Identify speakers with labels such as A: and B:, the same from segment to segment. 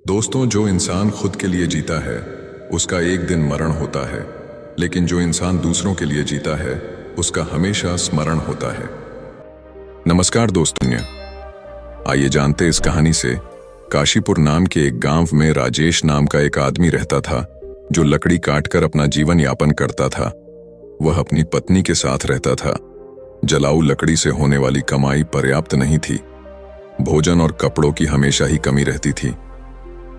A: दोस्तों, जो इंसान खुद के लिए जीता है उसका एक दिन मरण होता है, लेकिन जो इंसान दूसरों के लिए जीता है उसका हमेशा स्मरण होता है। नमस्कार दोस्तों, आइए जानते इस कहानी से। काशीपुर नाम के एक गांव में राजेश नाम का एक आदमी रहता था जो लकड़ी काटकर अपना जीवन यापन करता था। वह अपनी पत्नी के साथ रहता था। जलाऊ लकड़ी से होने वाली कमाई पर्याप्त नहीं थी। भोजन और कपड़ों की हमेशा ही कमी रहती थी।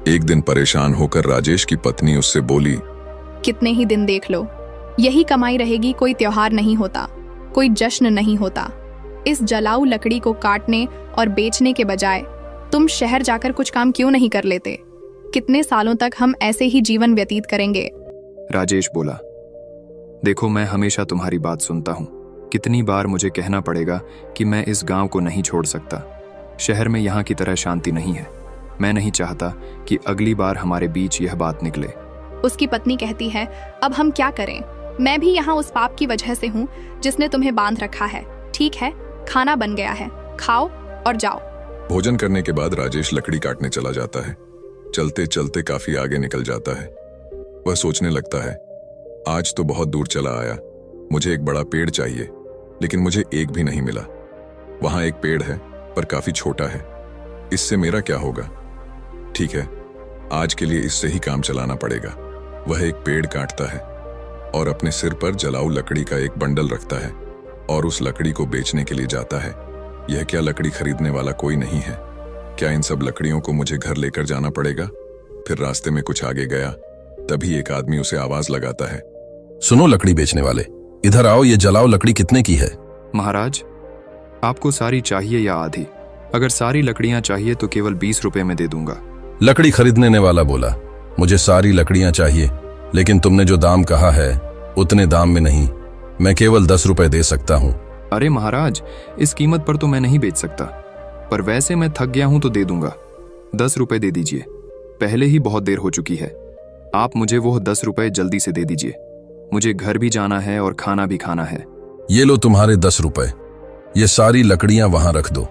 A: एक दिन परेशान होकर राजेश की पत्नी उससे बोली,
B: कितने ही दिन देख लो, यही कमाई रहेगी, कोई त्योहार नहीं होता, कोई जश्न नहीं होता। इस जलाऊ लकड़ी को काटने और बेचने के बजाय तुम शहर जाकर कुछ काम क्यों नहीं कर लेते? कितने सालों तक हम ऐसे ही जीवन व्यतीत करेंगे?
C: राजेश बोला, देखो, मैं हमेशा तुम्हारी बात सुनता हूँ। कितनी बार मुझे कहना पड़ेगा कि मैं इस गांव को नहीं छोड़ सकता। शहर में यहाँ की तरह शांति नहीं है। मैं नहीं चाहता कि अगली बार हमारे बीच यह बात निकले।
B: उसकी पत्नी कहती है, अब हम क्या करें? मैं भी यहाँ उस पाप की वजह से हूँ जिसने तुम्हें बांध रखा है। ठीक है, खाना बन गया है, खाओ और जाओ।
A: भोजन करने के बाद राजेश लकड़ी काटने चला जाता है। चलते चलते काफी आगे निकल जाता है। वह सोचने लगता है, आज तो बहुत दूर चला आया, मुझे एक बड़ा पेड़ चाहिए, लेकिन मुझे एक भी नहीं मिला। वहां एक पेड़ है पर काफी छोटा है, इससे मेरा क्या होगा? ठीक है, आज के लिए इससे ही काम चलाना पड़ेगा। वह एक पेड़ काटता है और अपने सिर पर जलाऊ लकड़ी का एक बंडल रखता है और उस लकड़ी को बेचने के लिए जाता है। यह क्या लकड़ी खरीदने वाला कोई नहीं है? क्या इन सब लकड़ियों को मुझे घर लेकर जाना पड़ेगा? फिर रास्ते में कुछ आगे गया, तभी एक आदमी उसे आवाज लगाता है,
D: सुनो लकड़ी बेचने वाले, इधर आओ, ये जलाऊ लकड़ी कितने की है?
C: महाराज, आपको सारी चाहिए या आधी? अगर सारी लकड़ियां चाहिए तो केवल 20 रुपए में दे दूंगा।
D: लकड़ी खरीदने वाला बोला, मुझे सारी लकड़ियां चाहिए, लेकिन तुमने जो दाम कहा है उतने दाम में नहीं, मैं केवल 10 रुपए दे सकता हूँ।
C: अरे महाराज, इस कीमत पर तो मैं नहीं बेच सकता, पर वैसे मैं थक गया हूं तो दे दूंगा। 10 रुपए दे दीजिए, पहले ही बहुत देर हो चुकी है। आप मुझे वो 10 रुपए जल्दी से दे दीजिए, मुझे घर भी जाना है और खाना भी खाना है।
D: ये लो तुम्हारे 10 रुपए, ये सारी लकड़ियां वहां रख दो।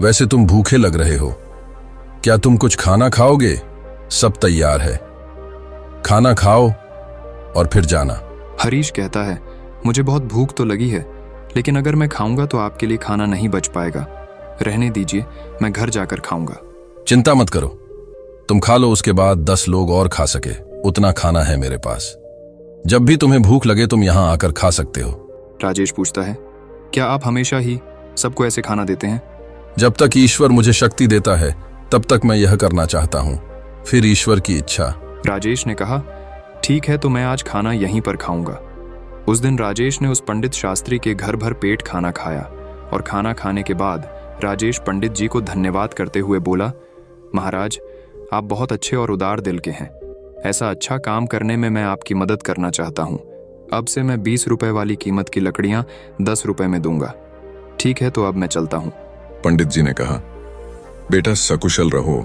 D: वैसे तुम भूखे लग रहे हो, क्या तुम कुछ खाना खाओगे? सब तैयार है, खाना खाओ और फिर जाना।
C: हरीश कहता है, मुझे बहुत भूख तो लगी है, लेकिन अगर मैं खाऊंगा तो आपके लिए खाना नहीं बच पाएगा। रहने दीजिए, मैं घर जाकर खाऊंगा।
D: चिंता मत करो, तुम खा लो, उसके बाद 10 लोग और खा सके उतना खाना है मेरे पास। जब भी तुम्हें भूख लगे तुम यहां आकर खा सकते हो।
C: राजेश पूछता है, क्या आप हमेशा ही सबको ऐसे खाना देते हैं?
D: जब तक ईश्वर मुझे शक्ति देता है तब तक मैं यह करना चाहता हूँ, फिर ईश्वर की इच्छा।
C: राजेश ने कहा, ठीक है, तो मैं आज खाना यहीं पर खाऊंगा। उस दिन राजेश ने उस पंडित शास्त्री के घर भर पेट खाना खाया और खाना खाने के बाद राजेश पंडित जी को धन्यवाद करते हुए बोला, महाराज, आप बहुत अच्छे और उदार दिल के हैं। ऐसा अच्छा काम करने में मैं आपकी मदद करना चाहता हूँ। अब से मैं 20 रुपए वाली कीमत की लकड़ियां 10 रुपए में दूंगा। ठीक है, तो अब मैं चलता हूँ।
A: पंडित जी ने कहा, बेटा सकुशल रहो।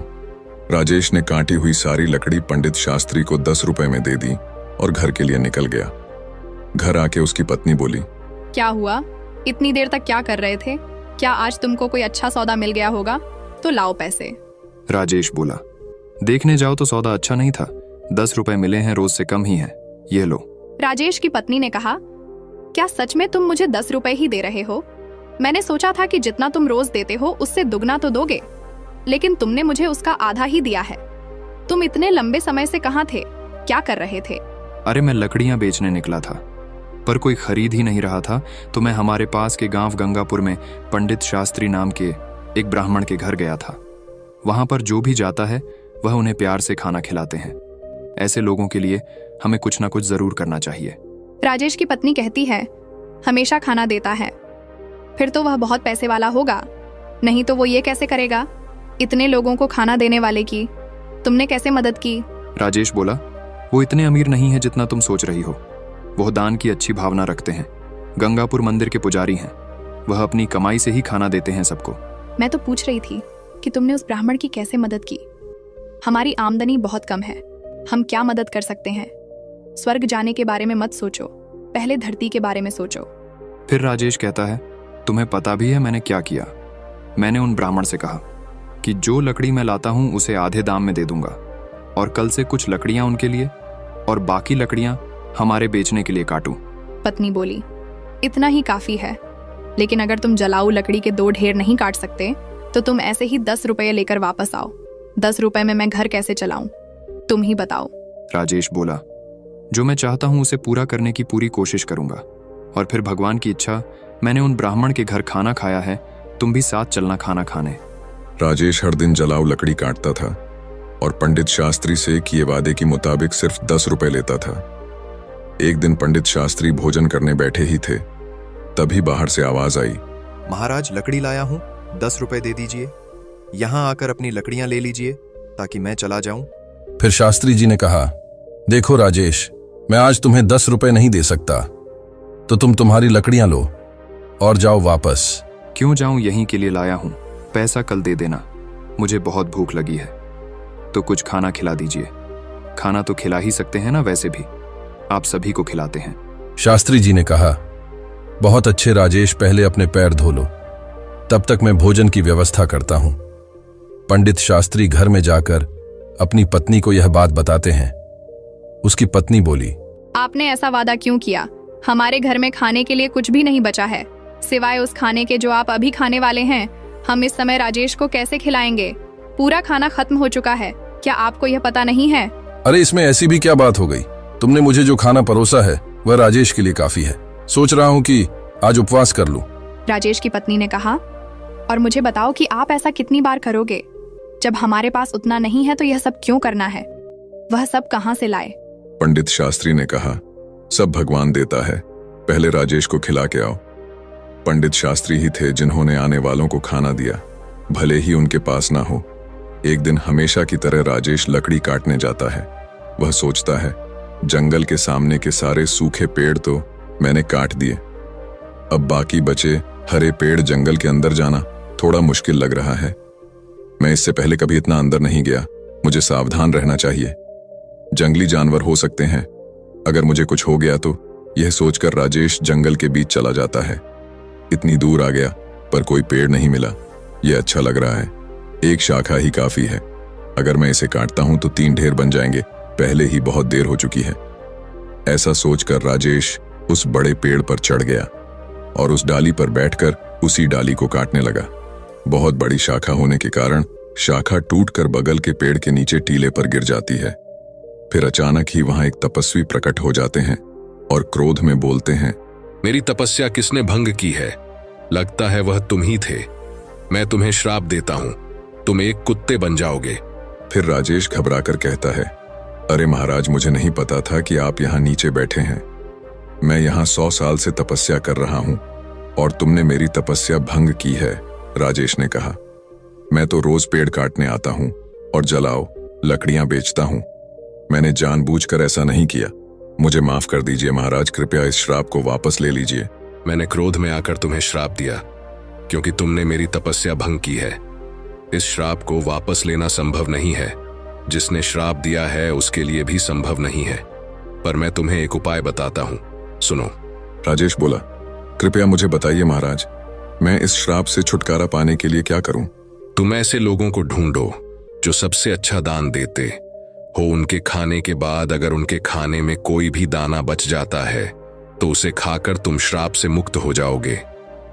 A: राजेश ने काटी हुई सारी लकड़ी पंडित शास्त्री को 10 रुपए में दे दी और घर के लिए निकल गया। घर आके उसकी पत्नी बोली,
B: क्या हुआ? इतनी देर तक क्या कर रहे थे? क्या आज तुमको कोई अच्छा सौदा मिल गया होगा? तो लाओ पैसे।
C: राजेश बोला, देखने जाओ तो सौदा अच्छा नहीं था, 10 रुपए मिले हैं, रोज से कम ही है, ये लो।
B: राजेश की पत्नी ने कहा, क्या सच में तुम मुझे 10 रुपए ही दे रहे हो? मैंने सोचा था कि जितना तुम रोज देते हो उससे दुगना तो दोगे, लेकिन तुमने मुझे उसका आधा ही दिया है। तुम इतने लंबे समय से कहाँ थे? क्या कर रहे थे?
C: अरे, मैं लकड़ियां बेचने निकला था, पर कोई खरीद ही नहीं रहा था, तो मैं हमारे पास के गांव गंगापुर में पंडित शास्त्री नाम के एक ब्राह्मण के घर गया था। वहां पर जो भी जाता है वह उन्हें प्यार से खाना खिलाते हैं। ऐसे लोगों के लिए हमें कुछ ना कुछ जरूर करना चाहिए।
B: राजेश की पत्नी कहती है, हमेशा खाना देता है, फिर तो वह बहुत पैसे वाला होगा, नहीं तो वो ये कैसे करेगा? इतने लोगों को खाना देने वाले की तुमने कैसे मदद की?
C: राजेश बोला, वो इतने अमीर नहीं है जितना तुम सोच रही हो। वह दान की अच्छी भावना रखते हैं, गंगापुर मंदिर के पुजारी हैं। वह अपनी कमाई से ही खाना देते हैं सबको।
B: मैं तो पूछ रही थी कि तुमने उस ब्राह्मण की कैसे मदद की? हमारी आमदनी बहुत कम है, हम क्या मदद कर सकते हैं? स्वर्ग जाने के बारे में मत सोचो, पहले धरती के बारे में सोचो।
C: फिर राजेश कहता है, तुम्हें पता भी है मैंने क्या किया? मैंने उन ब्राह्मण से कहा, कि जो लकड़ी मैं लाता हूँ उसे आधे दाम में दे दूंगा, और कल से कुछ लकड़ियाँ उनके लिए और बाकी लकड़ियाँ हमारे बेचने के लिए काटूं।
B: पत्नी बोली, इतना ही काफी है, लेकिन अगर तुम जलाऊ लकड़ी के 2 ढेर नहीं काट सकते तो तुम ऐसे ही 10 रुपये लेकर वापस आओ। 10 रुपये में मैं घर कैसे चलाऊं, तुम ही बताओ।
C: राजेश बोला, जो मैं चाहता हूं उसे पूरा करने की पूरी कोशिश करूंगा, और फिर भगवान की इच्छा, मैंने उन ब्राह्मण के घर खाना खाया है, तुम भी साथ चलना खाना खाने।
A: राजेश हर दिन जलाऊ लकड़ी काटता था और पंडित शास्त्री से किए वादे के मुताबिक सिर्फ 10 रुपए लेता था। एक दिन पंडित शास्त्री भोजन करने बैठे ही थे, तभी बाहर से आवाज आई,
C: महाराज लकड़ी लाया हूं, 10 रुपए दे दीजिए, यहां आकर अपनी लकड़ियां ले लीजिए ताकि मैं चला जाऊं।
D: फिर शास्त्री जी ने कहा, देखो राजेश, मैं आज तुम्हें 10 रुपए नहीं दे सकता, तो तुम तुम्हारी लकड़ियां लो और जाओ वापस।
C: क्यों जाऊं, यहीं के लिए लाया हूं, पैसा कल दे देना, मुझे बहुत भूख लगी है, तो कुछ खाना खिला दीजिए। खाना तो खिला ही सकते हैं ना, वैसे भी आप सभी को खिलाते हैं।
D: शास्त्री जी ने कहा, बहुत अच्छे राजेश, पहले अपने पैर धो लो, तब तक मैं भोजन की व्यवस्था करता हूं। पंडित शास्त्री घर में जाकर अपनी पत्नी को यह बात बताते हैं। उसकी पत्नी बोली,
B: आपने ऐसा वादा क्यों किया? हमारे घर में खाने के लिए कुछ भी नहीं बचा है, सिवाय उस खाने के जो आप अभी खाने वाले हैं। हम इस समय राजेश को कैसे खिलाएंगे? पूरा खाना खत्म हो चुका है, क्या आपको यह पता नहीं है?
D: अरे इसमें ऐसी भी क्या बात हो गई? तुमने मुझे जो खाना परोसा है वह राजेश के लिए काफी है। सोच रहा हूं कि आज उपवास कर लूं।
B: राजेश की पत्नी ने कहा, और मुझे बताओ कि आप ऐसा कितनी बार करोगे? जब हमारे पास उतना नहीं है तो यह सब क्यों करना है? वह सब कहां से लाए?
A: पंडित शास्त्री ने कहा, सब भगवान देता है, पहले राजेश को खिला के आओ। पंडित शास्त्री ही थे जिन्होंने आने वालों को खाना दिया, भले ही उनके पास ना हो। एक दिन हमेशा की तरह राजेश लकड़ी काटने जाता है। वह सोचता है, जंगल के सामने के सारे सूखे पेड़ तो मैंने काट दिए, अब बाकी बचे हरे पेड़ जंगल के अंदर जाना थोड़ा मुश्किल लग रहा है। मैं इससे पहले कभी इतना अंदर नहीं गया, मुझे सावधान रहना चाहिए। जंगली जानवर हो सकते हैं, अगर मुझे कुछ हो गया तो। यह सोचकर राजेश जंगल के बीच चला जाता है। इतनी दूर आ गया पर कोई पेड़ नहीं मिला। यह अच्छा लग रहा है, एक शाखा ही काफी है। अगर मैं इसे काटता हूं तो 3 ढेर बन जाएंगे, पहले ही बहुत देर हो चुकी है। ऐसा सोचकर राजेश उस बड़े पेड़ पर चढ़ गया और उस डाली पर बैठकर उसी डाली को काटने लगा। बहुत बड़ी शाखा होने के कारण शाखा टूटकर बगल के पेड़ के नीचे टीले पर गिर जाती है। फिर अचानक ही वहां एक तपस्वी प्रकट हो जाते हैं और क्रोध में बोलते हैं,
E: मेरी तपस्या किसने भंग की है? लगता है वह तुम ही थे। मैं तुम्हें श्राप देता हूं, तुम एक कुत्ते बन जाओगे।
A: फिर राजेश घबराकर कहता है, अरे महाराज, मुझे नहीं पता था कि आप यहाँ नीचे बैठे हैं। मैं यहाँ 100 साल से तपस्या कर रहा हूँ और तुमने मेरी तपस्या भंग की है। राजेश ने कहा, मैं तो रोज पेड़ काटने आता हूँ और जलाओ लकड़ियां बेचता हूँ। मैंने जानबूझकर ऐसा नहीं किया, मुझे माफ कर दीजिए महाराज, कृपया इस श्राप को वापस ले लीजिए।
E: मैंने क्रोध में आकर तुम्हें श्राप दिया क्योंकि तुमने मेरी तपस्या भंग की है। इस श्राप को वापस लेना संभव नहीं है, जिसने श्राप दिया है उसके लिए भी संभव नहीं है। पर मैं तुम्हें एक उपाय बताता हूं, सुनो।
A: राजेश बोला, कृपया मुझे बताइए महाराज, मैं इस श्राप से छुटकारा पाने के लिए क्या करूं?
E: तुम ऐसे लोगों को ढूंढो जो सबसे अच्छा दान देते हो। उनके खाने के बाद अगर उनके खाने में कोई भी दाना बच जाता है तो उसे खाकर तुम श्राप से मुक्त हो जाओगे।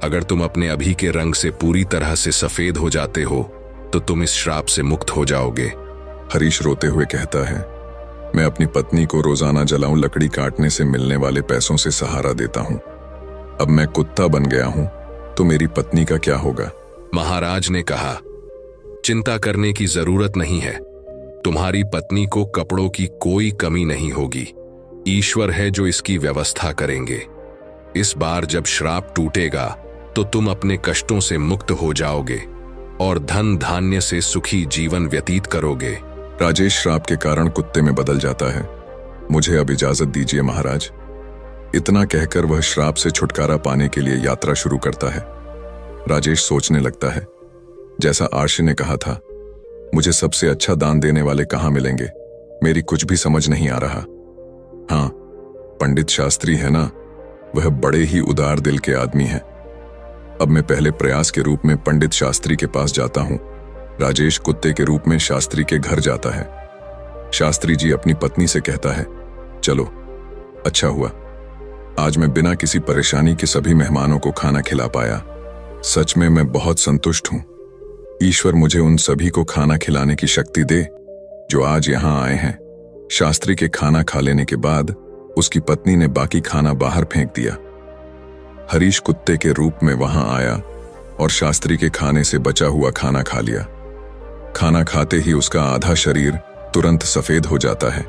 E: अगर तुम अपने अभी के रंग से पूरी तरह से सफेद हो जाते हो तो तुम इस श्राप से मुक्त हो जाओगे।
A: हरीश रोते हुए कहता है, मैं अपनी पत्नी को रोजाना जलाऊं लकड़ी काटने से मिलने वाले पैसों से सहारा देता हूं। अब मैं कुत्ता बन गया हूं तो मेरी पत्नी का क्या होगा?
E: महाराज ने कहा, चिंता करने की जरूरत नहीं है, तुम्हारी पत्नी को कपड़ों की कोई कमी नहीं होगी। ईश्वर है जो इसकी व्यवस्था करेंगे। इस बार जब श्राप टूटेगा तो तुम अपने कष्टों से मुक्त हो जाओगे और धन धान्य से सुखी जीवन व्यतीत करोगे।
A: राजेश श्राप के कारण कुत्ते में बदल जाता है। मुझे अब इजाजत दीजिए महाराज। इतना कहकर वह श्राप से छुटकारा पाने के लिए यात्रा शुरू करता है। राजेश सोचने लगता है, जैसा आर्षि ने कहा था, मुझे सबसे अच्छा दान देने वाले कहां मिलेंगे? मेरी कुछ भी समझ नहीं आ रहा। हाँ, पंडित शास्त्री है ना, वह बड़े ही उदार दिल के आदमी हैं। अब मैं पहले प्रयास के रूप में पंडित शास्त्री के पास जाता हूं राजेश कुत्ते के रूप में शास्त्री के घर जाता है। शास्त्री जी अपनी पत्नी से कहता है, चलो अच्छा हुआ, आज मैं बिना किसी परेशानी के सभी मेहमानों को खाना खिला पाया। सच में मैं बहुत संतुष्ट हूं। ईश्वर मुझे उन सभी को खाना खिलाने की शक्ति दे जो आज यहां आए हैं। शास्त्री के खाना खा लेने के बाद उसकी पत्नी ने बाकी खाना बाहर फेंक दिया। हरीश कुत्ते के रूप में वहां आया और शास्त्री के खाने से बचा हुआ खाना खा लिया। खाना खाते ही उसका आधा शरीर तुरंत सफेद हो जाता है।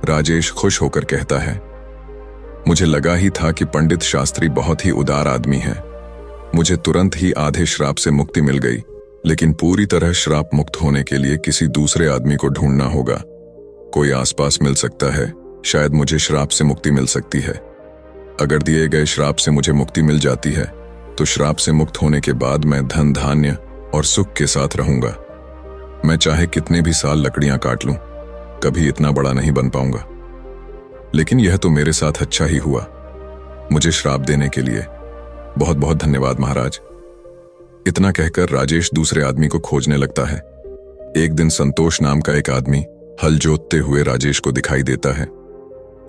A: राजेश खुश होकर कहता है, मुझे लगा ही था कि पंडित शास्त्री बहुत ही उदार आदमी है। मुझे तुरंत ही आधे श्राप से मुक्ति मिल गई, लेकिन पूरी तरह श्राप मुक्त होने के लिए किसी दूसरे आदमी को ढूंढना होगा। कोई आसपास मिल सकता है, शायद मुझे श्राप से मुक्ति मिल सकती है। अगर दिए गए श्राप से मुझे मुक्ति मिल जाती है तो श्राप से मुक्त होने के बाद मैं धन धान्य और सुख के साथ रहूंगा। मैं चाहे कितने भी साल लकड़ियां काट लूं, कभी इतना बड़ा नहीं बन पाऊंगा। लेकिन यह तो मेरे साथ अच्छा ही हुआ। मुझे श्राप देने के लिए बहुत बहुत धन्यवाद महाराज। इतना कहकर राजेश दूसरे आदमी को खोजने लगता है। एक दिन संतोष नाम का एक आदमी हल जोतते हुए राजेश को दिखाई देता है।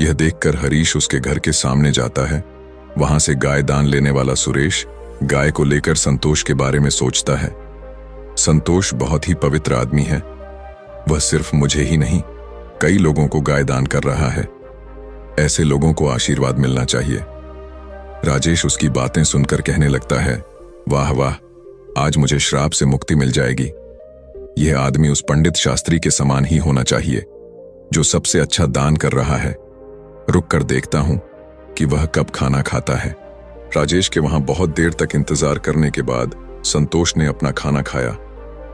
A: यह देखकर हरीश उसके घर के सामने जाता है। वहां से गाय दान लेने वाला सुरेश गाय को लेकर संतोष के बारे में सोचता है। संतोष बहुत ही पवित्र आदमी है। वह सिर्फ मुझे ही नहीं, कई लोगों को गाय दान कर रहा है। ऐसे लोगों को आशीर्वाद मिलना चाहिए। राजेश उसकी बातें सुनकर कहने लगता है, वाह वाह, आज मुझे श्राप से मुक्ति मिल जाएगी। यह आदमी उस पंडित शास्त्री के समान ही होना चाहिए जो सबसे अच्छा दान कर रहा है। रुक कर देखता हूं कि वह कब खाना खाता है। राजेश के वहां बहुत देर तक इंतजार करने के बाद संतोष ने अपना खाना खाया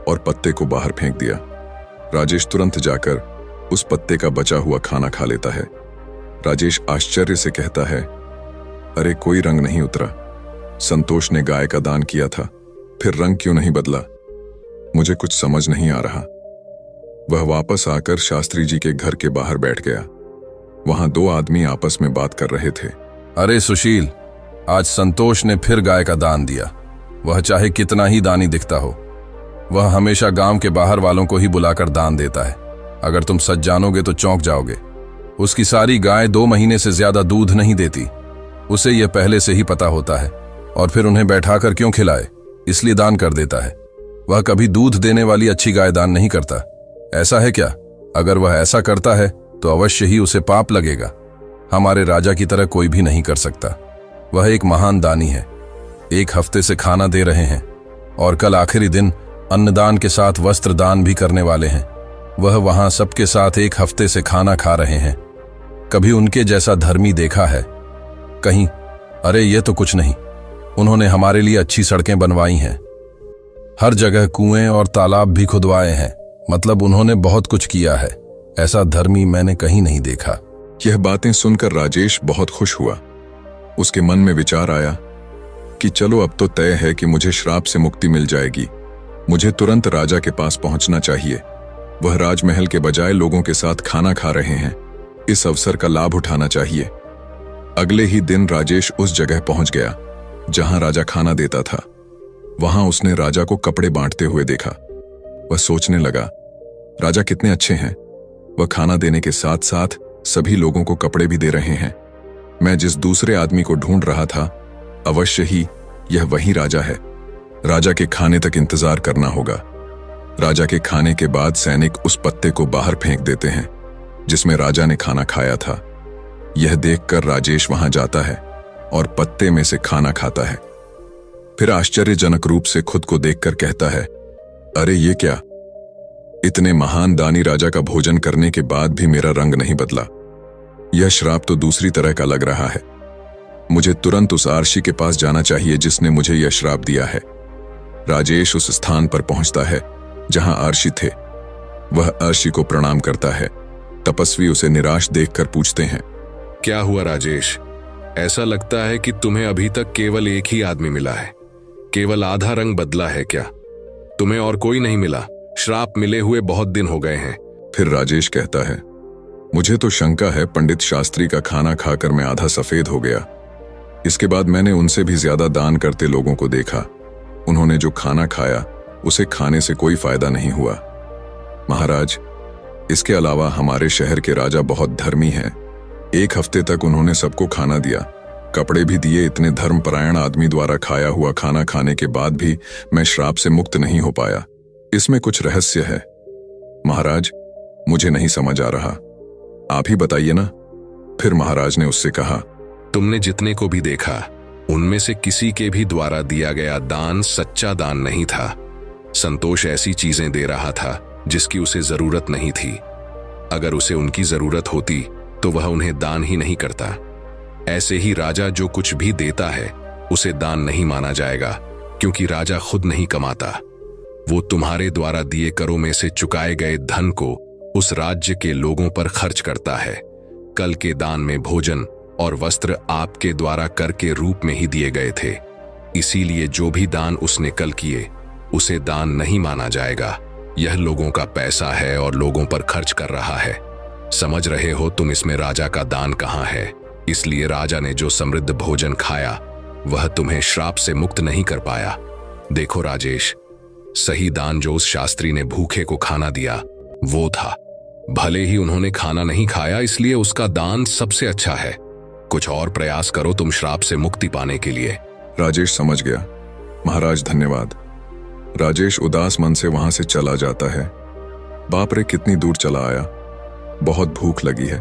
A: और पत्ते को बाहर फेंक दिया। राजेश तुरंत जाकर उस पत्ते का बचा हुआ खाना खा लेता है। राजेश आश्चर्य से कहता है, अरे कोई रंग नहीं उतरा। संतोष ने गाय का दान किया था, फिर रंग क्यों नहीं बदला? मुझे कुछ समझ नहीं आ रहा। वह वापस आकर शास्त्री जी के घर के बाहर बैठ गया। वहां दो आदमी आपस में बात कर रहे थे।
D: अरे सुशील, आज संतोष ने फिर गाय का दान दिया। वह चाहे कितना ही दानी दिखता हो, वह हमेशा गांव के बाहर वालों को ही बुलाकर दान देता है। अगर तुम सच जानोगे तो चौंक जाओगे। उसकी सारी गाय 2 महीने से ज्यादा दूध नहीं देती। उसे यह पहले से ही पता होता है और फिर उन्हें बैठाकर क्यों खिलाए, इसलिए दान कर देता है। वह कभी दूध देने वाली अच्छी गाय दान नहीं करता। ऐसा है क्या? अगर वह ऐसा करता है तो अवश्य ही उसे पाप लगेगा। हमारे राजा की तरह कोई भी नहीं कर सकता। वह एक महान दानी है। 1 हफ्ते से खाना दे रहे हैं और कल आखिरी दिन अन्नदान के साथ वस्त्र दान भी करने वाले हैं। वह वहां सबके साथ 1 हफ्ते से खाना खा रहे हैं। कभी उनके जैसा धर्मी देखा है कहीं? अरे ये तो कुछ नहीं। उन्होंने हमारे लिए अच्छी सड़कें बनवाई हैं, हर जगह कुएं और तालाब भी खुदवाए हैं। मतलब उन्होंने बहुत कुछ किया है। ऐसा धर्मी मैंने कहीं नहीं देखा।
A: यह बातें सुनकर राजेश बहुत खुश हुआ। उसके मन में विचार आया कि चलो अब तो तय है कि मुझे श्राप से मुक्ति मिल जाएगी। मुझे तुरंत राजा के पास पहुंचना चाहिए। वह राजमहल के बजाय लोगों के साथ खाना खा रहे हैं। इस अवसर का लाभ उठाना चाहिए। अगले ही दिन राजेश उस जगह पहुंच गया जहां राजा खाना देता था। वहां उसने राजा को कपड़े बांटते हुए देखा। वह सोचने लगा, राजा कितने अच्छे हैं। वह खाना देने के साथ साथ सभी लोगों को कपड़े भी दे रहे हैं। मैं जिस दूसरे आदमी को ढूंढ रहा था, अवश्य ही यह वही राजा है। राजा के खाने तक इंतजार करना होगा। राजा के खाने के बाद सैनिक उस पत्ते को बाहर फेंक देते हैं जिसमें राजा ने खाना खाया था। यह देखकर राजेश वहां जाता है और पत्ते में से खाना खाता है। फिर आश्चर्यजनक रूप से खुद को देखकर कहता है, अरे ये क्या? इतने महान दानी राजा का भोजन करने के बाद भी मेरा रंग नहीं बदला। यह श्राप तो दूसरी तरह का लग रहा है। मुझे तुरंत उस आर्षी के पास जाना चाहिए जिसने मुझे यह श्राप दिया है। राजेश उस स्थान पर पहुंचता है जहां आर्षी थे। वह आर्षी को प्रणाम करता है। तपस्वी उसे निराश देखकर पूछते हैं,
E: क्या हुआ राजेश? ऐसा लगता है कि तुम्हें अभी तक केवल एक ही आदमी मिला है। केवल आधा रंग बदला है क्या? तुम्हें और कोई नहीं मिला? श्राप मिले हुए बहुत दिन हो गए हैं।
A: फिर राजेश कहता है, मुझे तो शंका है पंडित शास्त्री का खाना खाकर मैं आधा सफेद हो गया। इसके बाद मैंने उनसे भी ज्यादा दान करते लोगों को देखा। उन्होंने जो खाना खाया उसे खाने से कोई फायदा नहीं हुआ। महाराज, इसके अलावा हमारे शहर के राजा बहुत धर्मी हैं। 1 हफ्ते तक उन्होंने सबको खाना दिया, कपड़े भी दिए। इतने धर्मपरायण आदमी द्वारा खाया हुआ खाना खाने के बाद भी मैं श्राप से मुक्त नहीं हो पाया। इसमें कुछ रहस्य है। महाराज, मुझे नहीं समझ आ रहा, आप ही बताइए ना। फिर महाराज ने उससे कहा,
E: तुमने जितने को भी देखा, उनमें से किसी के भी द्वारा दिया गया दान सच्चा दान नहीं था। संतोष ऐसी चीजें दे रहा था जिसकी उसे जरूरत नहीं थी। अगर उसे उनकी जरूरत होती तो वह उन्हें दान ही नहीं करता। ऐसे ही राजा जो कुछ भी देता है उसे दान नहीं माना जाएगा, क्योंकि राजा खुद नहीं कमाता। वो तुम्हारे द्वारा दिए करों में से चुकाए गए धन को उस राज्य के लोगों पर खर्च करता है। कल के दान में भोजन और वस्त्र आपके द्वारा कर के रूप में ही दिए गए थे। इसीलिए जो भी दान उसने कल किए उसे दान नहीं माना जाएगा। यह लोगों का पैसा है और लोगों पर खर्च कर रहा है। समझ रहे हो तुम इसमें राजा का दान कहाँ है? इसलिए राजा ने जो समृद्ध भोजन खाया वह तुम्हें श्राप से मुक्त नहीं कर पाया। देखो राजेश, सही दान जो उस शास्त्री ने भूखे को खाना दिया वो था। भले ही उन्होंने खाना नहीं खाया, इसलिए उसका दान सबसे अच्छा है। कुछ और प्रयास करो तुम श्राप से मुक्ति पाने के लिए।
A: राजेश समझ गया। महाराज धन्यवाद। राजेश उदास मन से वहां से चला जाता है। बाप रे, कितनी दूर चला आया। बहुत भूख लगी है।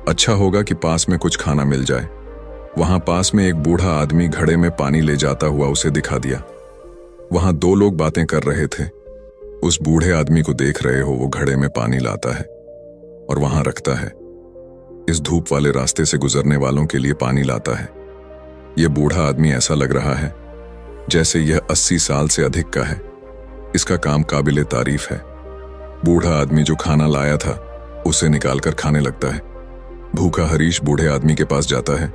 A: अच्छा होगा कि पास में कुछ खाना मिल जाए। वहां पास में एक बूढ़ा आदमी घड़े में पानी ले जाता हुआ उसे दिखा दिया। वहां 2 लोग बातें कर रहे थे। उस बूढ़े आदमी को देख रहे हो, वो घड़े में पानी लाता है और वहां रखता है। इस धूप वाले रास्ते से गुजरने वालों के लिए पानी लाता है। यह बूढ़ा आदमी ऐसा लग रहा है जैसे यह 80 साल से अधिक का है। इसका काम काबिले तारीफ है। बूढ़ा आदमी जो खाना लाया था उसे निकालकर खाने लगता है। भूखा हरीश बूढ़े आदमी के पास जाता है।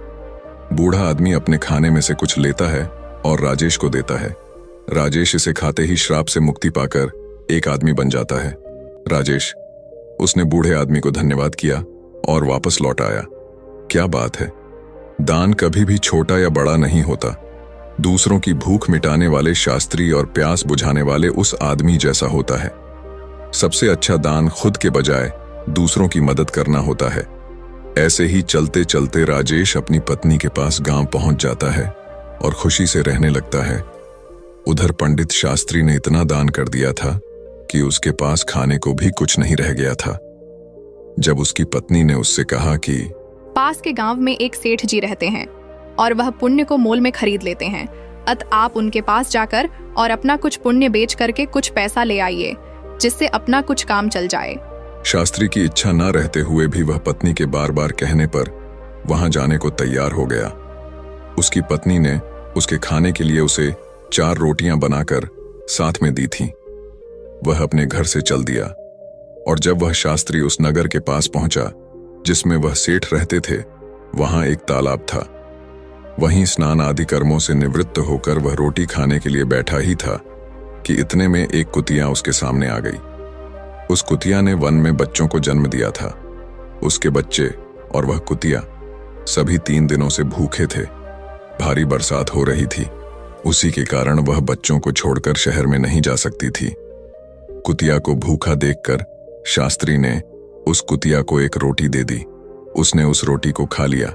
A: बूढ़ा आदमी अपने खाने में से कुछ लेता है और राजेश को देता है। राजेश इसे खाते ही श्राप से मुक्ति पाकर एक आदमी बन जाता है। राजेश, उसने बूढ़े आदमी को धन्यवाद किया और वापस लौट आया। क्या बात है, दान कभी भी छोटा या बड़ा नहीं होता। दूसरों की भूख मिटाने वाले शास्त्री और प्यास बुझाने वाले उस आदमी जैसा होता है। सबसे अच्छा दान खुद के बजाय दूसरों की मदद करना होता है। ऐसे ही चलते चलते राजेश अपनी पत्नी के पास गांव पहुंच जाता है और खुशी से रहने लगता है। उधर पंडित शास्त्री ने इतना दान कर दिया था कि उसके पास खाने को भी कुछ नहीं रह गया था। जब उसकी पत्नी ने उससे कहा कि
B: पास के गांव में एक सेठ जी रहते हैं और वह पुण्य को मोल में खरीद लेते हैं, अतः आप उनके पास जाकर और अपना कुछ पुण्य बेच करके कुछ पैसा ले आइए, जिससे अपना कुछ काम चल जाए।
A: शास्त्री की इच्छा न रहते हुए भी वह पत्नी के बार बार कहने पर वहां जाने को तैयार हो गया। उसकी पत्नी ने उसके खाने के लिए उसे 4 रोटियां बनाकर साथ में दी थीं। वह अपने घर से चल दिया और जब वह शास्त्री उस नगर के पास पहुंचा जिसमें वह सेठ रहते थे, वहां एक तालाब था। वहीं स्नान आदि कर्मों से निवृत्त होकर वह रोटी खाने के लिए बैठा ही था कि इतने में एक कुतिया उसके सामने आ गई। उस कुतिया ने वन में बच्चों को जन्म दिया था। उसके बच्चे और वह कुतिया सभी 3 दिनों से भूखे थे। भारी बरसात हो रही थी, उसी के कारण वह बच्चों को छोड़कर शहर में नहीं जा सकती थी। कुतिया को भूखा देखकर शास्त्री ने उस कुतिया को एक रोटी दे दी। उसने उस रोटी को खा लिया,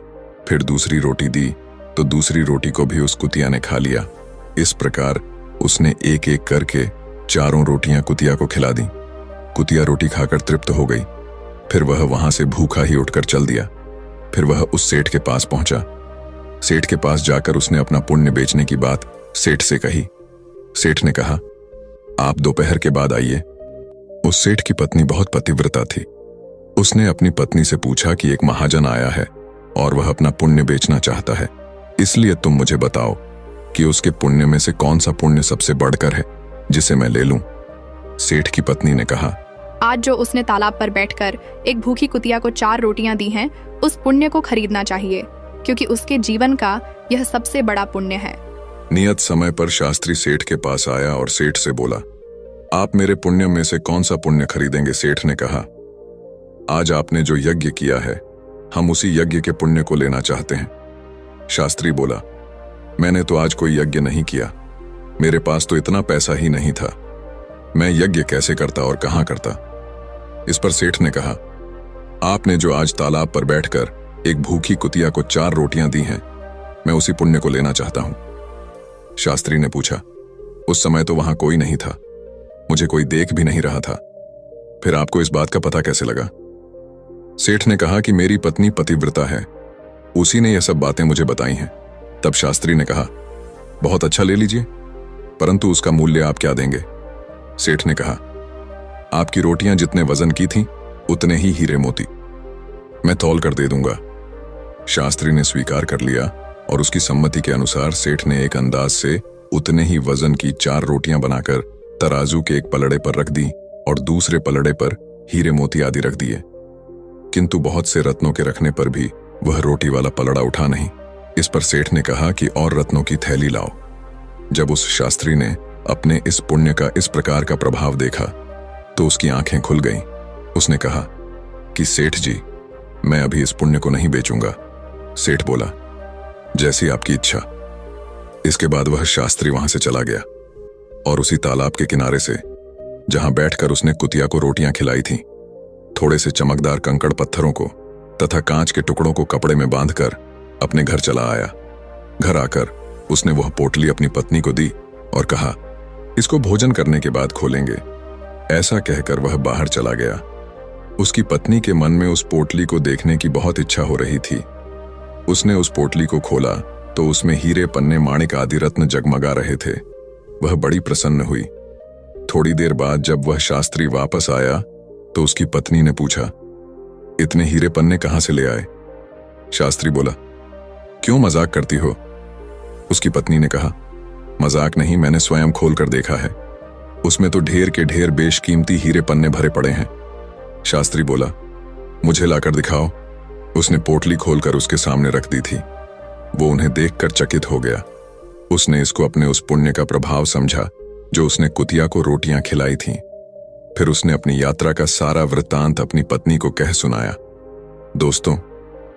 A: फिर दूसरी रोटी दी तो दूसरी रोटी को भी उस कुतिया ने खा लिया। इस प्रकार उसने एक एक करके 4 रोटियां कुतिया को खिला दी। कुतिया रोटी खाकर तृप्त हो गई। फिर वह वहां से भूखा ही उठकर चल दिया। फिर वह उस सेठ के पास पहुंचा। सेठ के पास जाकर उसने अपना पुण्य बेचने की बात सेठ से कही। सेठ ने कहा, आप दोपहर के बाद आइए। उस सेठ की पत्नी बहुत पतिव्रता थी। उसने अपनी पत्नी से पूछा कि एक महाजन आया है और वह अपना पुण्य बेचना चाहता है, इसलिए तुम मुझे बताओ कि उसके पुण्य में से कौन सा पुण्य सबसे बढ़कर है जिसे मैं ले लूं। सेठ की पत्नी ने कहा,
B: आज जो उसने तालाब पर बैठकर एक भूखी कुतिया को 4 रोटियां दी हैं, उस पुण्य को खरीदना चाहिए, क्योंकि उसके जीवन का यह सबसे बड़ा पुण्य है।
A: नियत समय पर शास्त्री सेठ के पास आया और सेठ से बोला, आप मेरे पुण्य में से कौन सा पुण्य खरीदेंगे? सेठ ने कहा, आज आपने जो यज्ञ किया है, हम उसी यज्ञ के पुण्य को लेना चाहते हैं। शास्त्री बोला, मैंने तो आज कोई यज्ञ नहीं किया, मेरे पास तो इतना पैसा ही नहीं था। मैं यज्ञ कैसे करता और कहां करता। इस पर सेठ ने कहा, आपने जो आज तालाब पर बैठकर एक भूखी कुतिया को 4 रोटियां दी हैं, मैं उसी पुण्य को लेना चाहता हूं। शास्त्री ने पूछा, उस समय तो वहां कोई नहीं था, मुझे कोई देख भी नहीं रहा था, फिर आपको इस बात का पता कैसे लगा? सेठ ने कहा कि मेरी पत्नी पतिव्रता है, उसी ने यह सब बातें मुझे बताई हैं। तब शास्त्री ने कहा, बहुत अच्छा, ले लीजिए, परंतु उसका मूल्य आप क्या देंगे? सेठ ने कहा, आपकी रोटियां जितने वजन की थीं, उतने ही हीरे मोती मैं तौल कर दे दूंगा। शास्त्री ने स्वीकार कर लिया और उसकी सम्मति के अनुसार सेठ ने एक अंदाज से उतने ही वजन की 4 रोटियां बनाकर तराजू के एक पलड़े पर रख दी और दूसरे पलड़े पर हीरे मोती आदि रख दिए। किंतु बहुत से रत्नों के रखने पर भी वह रोटी वाला पलड़ा उठा नहीं। इस पर सेठ ने कहा कि और रत्नों की थैली लाओ। जब उस शास्त्री ने अपने इस पुण्य का इस प्रकार का प्रभाव देखा तो उसकी आंखें खुल गईं। उसने कहा कि सेठ जी, मैं अभी इस पुण्य को नहीं बेचूंगा। सेठ बोला, जैसी आपकी इच्छा। इसके बाद वह शास्त्री वहां से चला गया और उसी तालाब के किनारे से, जहां बैठकर उसने कुतिया को रोटियां खिलाई थीं, थोड़े से चमकदार कंकड़ पत्थरों को तथा कांच के टुकड़ों को कपड़े में बांधकर अपने घर चला आया। घर आकर उसने वह पोटली अपनी पत्नी को दी और कहा, इसको भोजन करने के बाद खोलेंगे। ऐसा कहकर वह बाहर चला गया। उसकी पत्नी के मन में उस पोटली को देखने की बहुत इच्छा हो रही थी। उसने उस पोटली को खोला तो उसमें हीरे, पन्ने, माणिक आदि रत्न जगमगा रहे थे। वह बड़ी प्रसन्न हुई। थोड़ी देर बाद जब वह शास्त्री वापस आया तो उसकी पत्नी ने पूछा, इतने हीरे पन्ने कहां से ले आए? शास्त्री बोला, क्यों मजाक करती हो? उसकी पत्नी ने कहा, मजाक नहीं, मैंने स्वयं खोल कर देखा है, उसमें तो ढेर के ढेर बेशकीमती हीरे पन्ने भरे पड़े हैं। शास्त्री बोला, मुझे लाकर दिखाओ। उसने पोटली खोलकर उसके सामने रख दी थी। वो उन्हें देखकर चकित हो गया। उसने इसको अपने उस पुण्य का प्रभाव समझा जो उसने कुतिया को रोटियां खिलाई थीं। फिर उसने अपनी यात्रा का सारा वृत्तांत अपनी पत्नी को कह सुनाया। दोस्तों,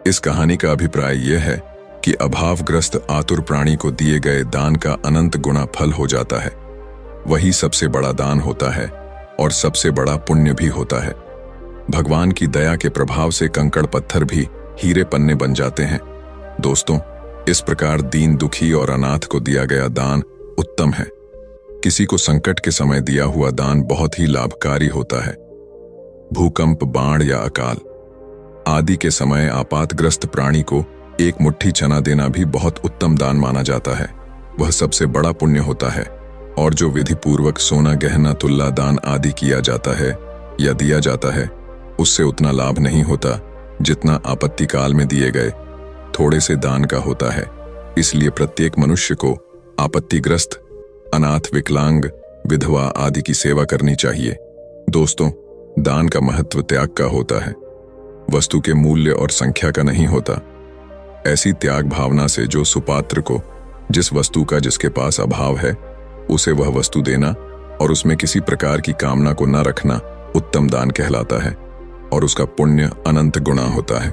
A: इस कहानी का अभिप्राय यह है कि अभावग्रस्त आतुर प्राणी को दिए गए दान का अनंत गुना फल हो जाता है। वही सबसे बड़ा दान होता है और सबसे बड़ा पुण्य भी होता है। भगवान की दया के प्रभाव से कंकड़ पत्थर भी हीरे पन्ने बन जाते हैं। दोस्तों, इस प्रकार दीन, दुखी और अनाथ को दिया गया दान उत्तम है। किसी को संकट के समय दिया हुआ दान बहुत ही लाभकारी होता है। भूकंप, बाढ़ या अकाल आदि के समय आपातग्रस्त प्राणी को एक मुट्ठी चना देना भी बहुत उत्तम दान माना जाता है। वह सबसे बड़ा पुण्य होता है। और जो विधि पूर्वक सोना, गहना, तुल्ला दान आदि किया जाता है या दिया जाता है, उससे उतना लाभ नहीं होता जितना आपत्ति काल में दिए गए थोड़े से दान का होता है। इसलिए प्रत्येक मनुष्य को आपत्तिग्रस्त, अनाथ, विकलांग, विधवा आदि की सेवा करनी चाहिए। दोस्तों, दान का महत्व त्याग का होता है, वस्तु के मूल्य और संख्या का नहीं होता। ऐसी त्याग भावना से जो सुपात्र को जिस वस्तु का जिसके पास अभाव है उसे वह वस्तु देना और उसमें किसी प्रकार की कामना को न रखना उत्तम दान कहलाता है और उसका पुण्य अनंत गुना होता है।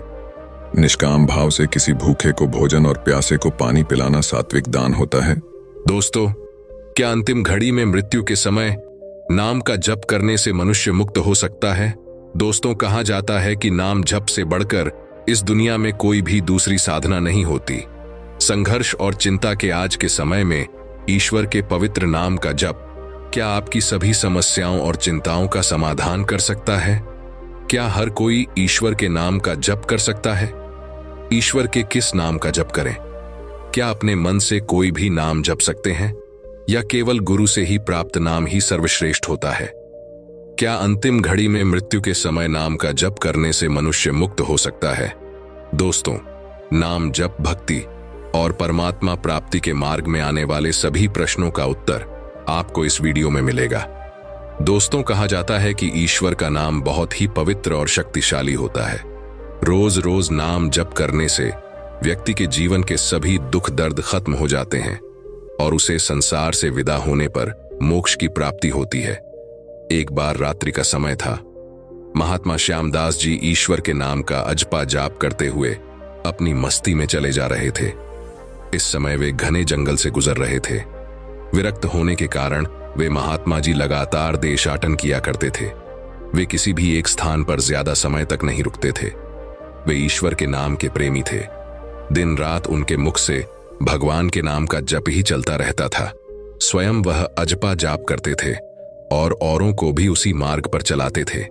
A: निष्काम भाव से किसी भूखे को भोजन और प्यासे को पानी पिलाना सात्विक दान होता है।
E: दोस्तों, क्या अंतिम घड़ी में मृत्यु के समय नाम का जप करने से मनुष्य मुक्त हो सकता है? दोस्तों, कहा जाता है कि नाम जप से बढ़कर इस दुनिया में कोई भी दूसरी साधना नहीं होती। संघर्ष और चिंता के आज के समय में ईश्वर के पवित्र नाम का जप क्या आपकी सभी समस्याओं और चिंताओं का समाधान कर सकता है? क्या हर कोई ईश्वर के नाम का जप कर सकता है? ईश्वर के किस नाम का जप करें? क्या अपने मन से कोई भी नाम जप सकते हैं या केवल गुरु से ही प्राप्त नाम ही सर्वश्रेष्ठ होता है? क्या अंतिम घड़ी में मृत्यु के समय नाम का जप करने से मनुष्य मुक्त हो सकता है? दोस्तों, नाम जप, भक्ति और परमात्मा प्राप्ति के मार्ग में आने वाले सभी प्रश्नों का उत्तर आपको इस वीडियो में मिलेगा। दोस्तों, कहा जाता है कि ईश्वर का नाम बहुत ही पवित्र और शक्तिशाली होता है। रोज रोज नाम जप करने से व्यक्ति के जीवन के सभी दुख दर्द खत्म हो जाते हैं और उसे संसार से विदा होने पर मोक्ष की प्राप्ति होती है। एक बार रात्रि का समय था। महात्मा श्यामदास जी ईश्वर के नाम का अजपा जाप करते हुए अपनी मस्ती में चले जा रहे थे। इस समय वे घने जंगल से गुजर रहे थे। विरक्त होने के कारण वे महात्मा जी लगातार देशाटन किया करते थे। वे किसी भी एक स्थान पर ज्यादा समय तक नहीं रुकते थे। वे ईश्वर के नाम के प्रेमी थे। दिन रात उनके मुख से भगवान के नाम का जप ही चलता रहता था। स्वयं वह अजपा जाप करते थे और औरों को भी उसी मार्ग पर चलाते थे।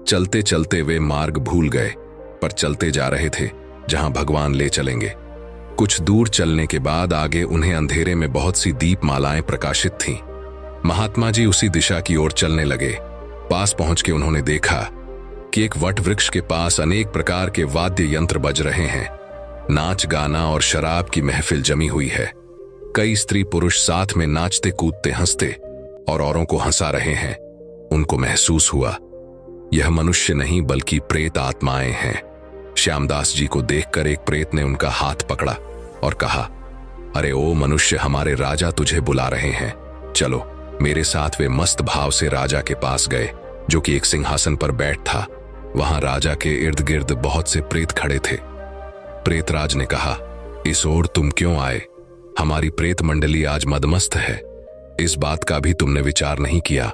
E: चलते चलते वे मार्ग भूल गए, पर चलते जा रहे थे जहां भगवान ले चलेंगे। कुछ दूर चलने के बाद आगे उन्हें अंधेरे में बहुत सी दीपमालाएं प्रकाशित थीं। महात्मा जी उसी दिशा की ओर चलने लगे। पास पहुंच के उन्होंने देखा कि एक वट वृक्ष के पास अनेक प्रकार के वाद्य यंत्र बज रहे हैं। नाच गाना और शराब की महफिल जमी हुई है। कई स्त्री पुरुष साथ में नाचते कूदते हंसते और औरों को हंसा रहे हैं। उनको महसूस हुआ यह मनुष्य नहीं बल्कि प्रेत आत्माएं हैं। श्यामदास जी को देखकर एक प्रेत ने उनका हाथ पकड़ा और कहा, अरे ओ मनुष्य, हमारे राजा तुझे बुला रहे हैं, चलो मेरे साथ। वे मस्त भाव से राजा के पास गए, जो कि एक सिंहासन पर बैठ था। वहां राजा के इर्द गिर्द बहुत से प्रेत खड़े थे। प्रेतराज ने कहा, इस ओर तुम क्यों आए? हमारी प्रेत मंडली आज मदमस्त है। इस बात का भी तुमने विचार नहीं किया?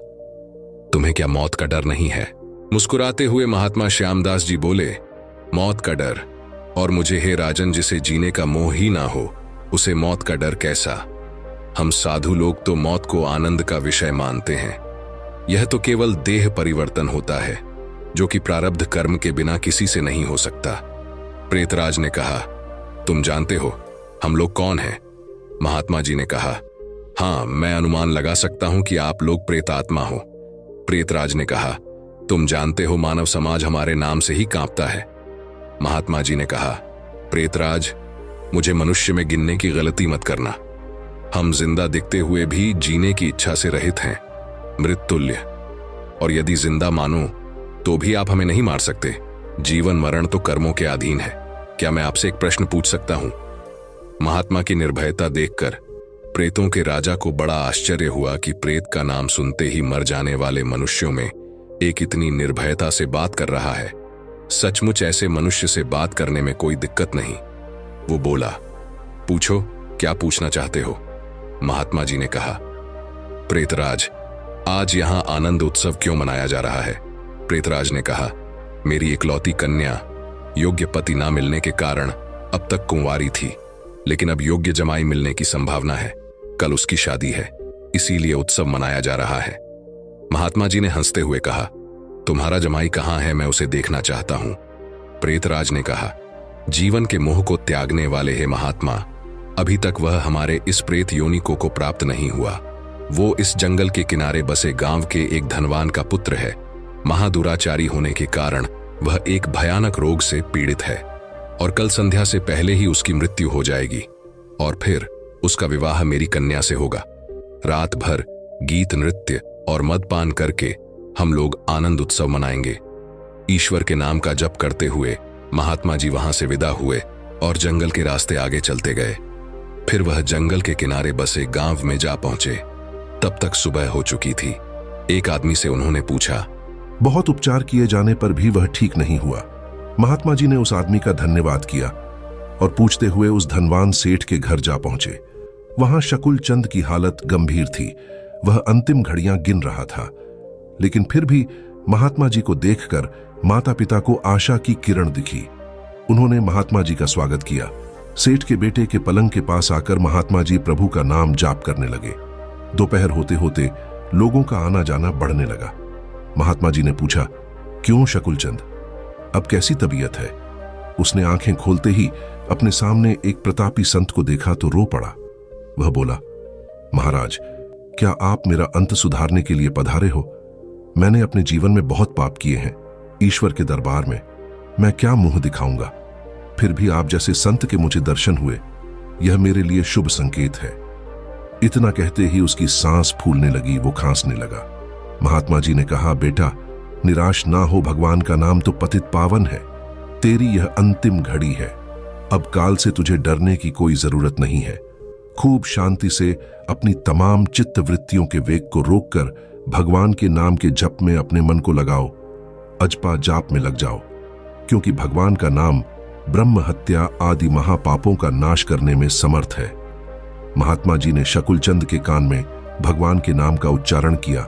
E: तुम्हें क्या मौत का डर नहीं है? मुस्कुराते हुए महात्मा श्यामदास जी बोले, मौत का डर? और मुझे हे राजन, जिसे जीने का मोह ही ना हो, उसे मौत का डर कैसा? हम साधु लोग तो मौत को आनंद का विषय मानते हैं। यह तो केवल देह परिवर्तन होता है, जो कि प्रारब्ध कर्म के बिना किसी से नहीं हो सकता। प्रेतराज ने कहा, तुम जानते हो हम लोग कौन हैं? महात्मा जी ने कहा, हाँ, मैं अनुमान लगा सकता हूं कि आप लोग प्रेतात्मा हो। प्रेतराज ने कहा, तुम जानते हो मानव समाज हमारे नाम से ही कांपता है। महात्मा जी ने कहा, प्रेतराज, मुझे मनुष्य में गिनने की गलती मत करना। हम जिंदा दिखते हुए भी जीने की इच्छा से रहित हैं, मृत्युल्य। और यदि जिंदा मानो तो भी आप हमें नहीं मार सकते। जीवन मरण तो कर्मों के अधीन है। क्या मैं आपसे एक प्रश्न पूछ सकता हूं? महात्मा की निर्भयता देखकर प्रेतों के राजा को बड़ा आश्चर्य हुआ कि प्रेत का नाम सुनते ही मर जाने वाले मनुष्यों में एक इतनी निर्भयता से बात कर रहा है। सचमुच ऐसे मनुष्य से बात करने में कोई दिक्कत नहीं। वो बोला, पूछो, क्या पूछना चाहते हो? महात्मा जी ने कहा, प्रेतराज, आज यहां आनंद उत्सव क्यों मनाया जा रहा है? प्रेतराज ने कहा, मेरी इकलौती कन्या योग्य पति ना मिलने के कारण अब तक कुंवारी थी, लेकिन अब योग्य जमाई मिलने की संभावना है। कल उसकी शादी है, इसीलिए उत्सव मनाया जा रहा है। महात्मा जी ने हंसते हुए कहा, तुम्हारा जमाई कहाँ है? मैं उसे देखना चाहता हूं। प्रेतराज ने कहा, जीवन के मोह को त्यागने वाले हे महात्मा, अभी तक वह हमारे इस प्रेत योनि को प्राप्त नहीं हुआ। वो इस जंगल के किनारे बसे गांव के एक धनवान का पुत्र है। महादुराचारी होने के कारण वह एक भयानक रोग से पीड़ित है और कल संध्या से पहले ही उसकी मृत्यु हो जाएगी और फिर उसका विवाह मेरी कन्या से होगा। रात भर गीत नृत्य और मदपान करके हम लोग आनंद उत्सव मनाएंगे। ईश्वर के नाम का जप करते हुए महात्मा जी वहां से विदा हुए और जंगल के रास्ते आगे चलते गए। फिर वह जंगल के किनारे बसे गांव में जा पहुंचे। तब तक सुबह हो चुकी थी। एक आदमी से उन्होंने पूछा,
F: बहुत उपचार किए जाने पर भी वह ठीक नहीं हुआ। महात्मा जी ने उस आदमी का धन्यवाद किया और पूछते हुए उस धनवान सेठ के घर जा पहुंचे। वहां शकुल चंद की हालत गंभीर थी। वह अंतिम घड़ियां गिन रहा था, लेकिन फिर भी महात्मा जी को देखकर माता पिता को आशा की किरण दिखी। उन्होंने महात्मा जी का स्वागत किया। सेठ के बेटे के पलंग के पास आकर महात्मा जी प्रभु का नाम जाप करने लगे। दोपहर होते होते लोगों का आना जाना बढ़ने लगा। महात्मा जी ने पूछा, क्यों शकुलचंद, अब कैसी तबीयत है? उसने आंखें खोलते ही अपने सामने एक प्रतापी संत को देखा तो रो पड़ा। वह बोला, महाराज, क्या आप मेरा अंत सुधारने के लिए पधारे हो? मैंने अपने जीवन में बहुत पाप किए हैं। ईश्वर के दरबार में मैं क्या मुंह दिखाऊंगा? फिर भी आप जैसे संत के मुझे दर्शन हुए, यह मेरे लिए शुभ संकेत है। इतना कहते ही उसकी सांस फूलने लगी, वो खांसने लगा। महात्मा जी ने कहा, बेटा, निराश ना हो, भगवान का नाम तो पतित पावन है। तेरी यह अंतिम घड़ी है। अब काल से तुझे डरने की कोई जरूरत नहीं है। खूब शांति से अपनी तमाम चित्त वृत्तियों के वेग को रोककर भगवान के नाम के जप में अपने मन को लगाओ। अजपा जाप में लग जाओ, क्योंकि भगवान का नाम ब्रह्म हत्या आदि महापापों का नाश करने में समर्थ है। महात्मा जी ने शकुलचंद के कान में भगवान के नाम का उच्चारण किया।